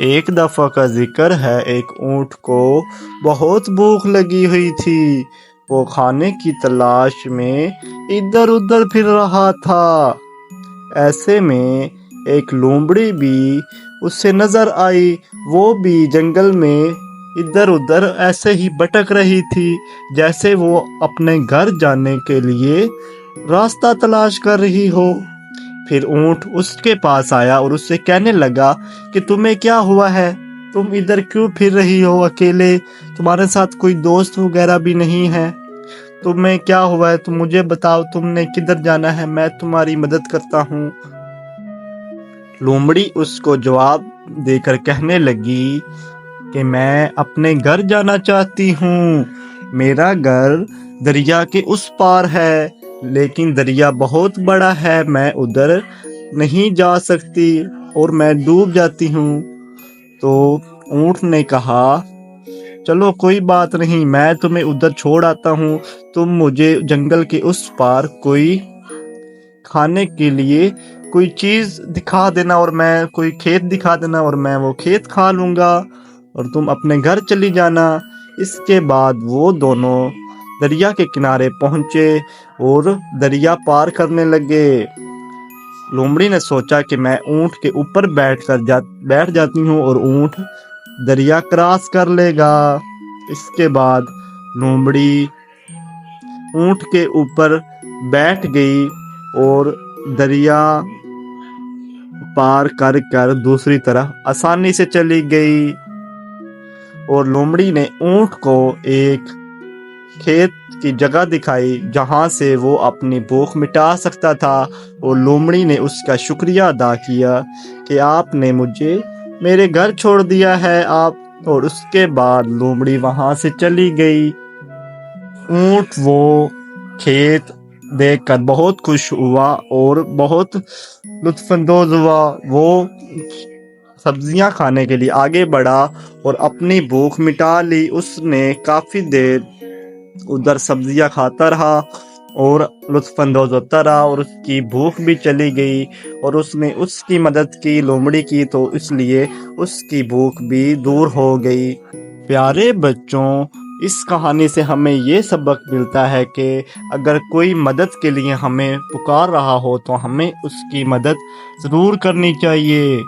ایک دفعہ کا ذکر ہے، ایک اونٹ کو بہت بھوک لگی ہوئی تھی۔ وہ کھانے کی تلاش میں ادھر ادھر پھر رہا تھا۔ ایسے میں ایک لومڑی بھی اسے نظر آئی۔ وہ بھی جنگل میں ادھر ادھر ایسے ہی بھٹک رہی تھی جیسے وہ اپنے گھر جانے کے لیے راستہ تلاش کر رہی ہو۔ پھر اونٹ اس کے پاس آیا اور اس سے کہنے لگا کہ تمہیں کیا ہوا ہے؟ تم ادھر کیوں پھر رہی ہو اکیلے؟ تمہارے ساتھ کوئی دوست وغیرہ بھی نہیں ہے؟ تمہیں کیا ہوا ہے؟ تم مجھے بتاؤ، تم نے کدھر جانا ہے؟ میں تمہاری مدد کرتا ہوں۔ لومڑی اس کو جواب دے کر کہنے لگی کہ میں اپنے گھر جانا چاہتی ہوں۔ میرا گھر دریا کے اس پار ہے، لیکن دریا بہت بڑا ہے، میں ادھر نہیں جا سکتی اور میں ڈوب جاتی ہوں۔ تو اونٹ نے کہا چلو کوئی بات نہیں، میں تمہیں ادھر چھوڑ آتا ہوں، تم مجھے جنگل کے اس پار کوئی کھانے کے لیے کوئی چیز دکھا دینا اور میں کوئی کھیت دکھا دینا اور میں وہ کھیت کھا لوں گا اور تم اپنے گھر چلی جانا۔ اس کے بعد وہ دونوں دریا کے کنارے پہنچے اور دریا پار کرنے لگے۔ لومڑی نے سوچا کہ میں اونٹ کے اوپر بیٹھ جاتی ہوں اور اونٹ دریا کراس کر لے گا۔ اس کے بعد لومڑی اونٹ کے اوپر بیٹھ گئی اور دریا پار کر کر دوسری طرف آسانی سے چلی گئی۔ اور لومڑی نے اونٹ کو ایک کھیت کی جگہ دکھائی جہاں سے وہ اپنی بھوک مٹا سکتا تھا، اور لومڑی نے اس کا شکریہ ادا کیا کہ آپ نے مجھے میرے گھر چھوڑ دیا ہے اور اس کے بعد لومڑی وہاں سے چلی گئی۔ اونٹ وہ کھیت دیکھ کر بہت خوش ہوا اور بہت لطف اندوز ہوا۔ وہ سبزیاں کھانے کے لیے آگے بڑھا اور اپنی بھوک مٹا لی۔ اس نے کافی دیر ادھر سبزیاں کھاتا رہا اور لطف اندوز ہوتا رہا اور اس کی بھوک بھی چلی گئی، اور اس نے اس کی مدد کی، لومڑی کی، تو اس لیے اس کی بھوک بھی دور ہو گئی۔ پیارے بچوں، اس کہانی سے ہمیں یہ سبق ملتا ہے کہ اگر کوئی مدد کے لیے ہمیں پکار رہا ہو تو ہمیں اس کی مدد ضرور کرنی چاہیے۔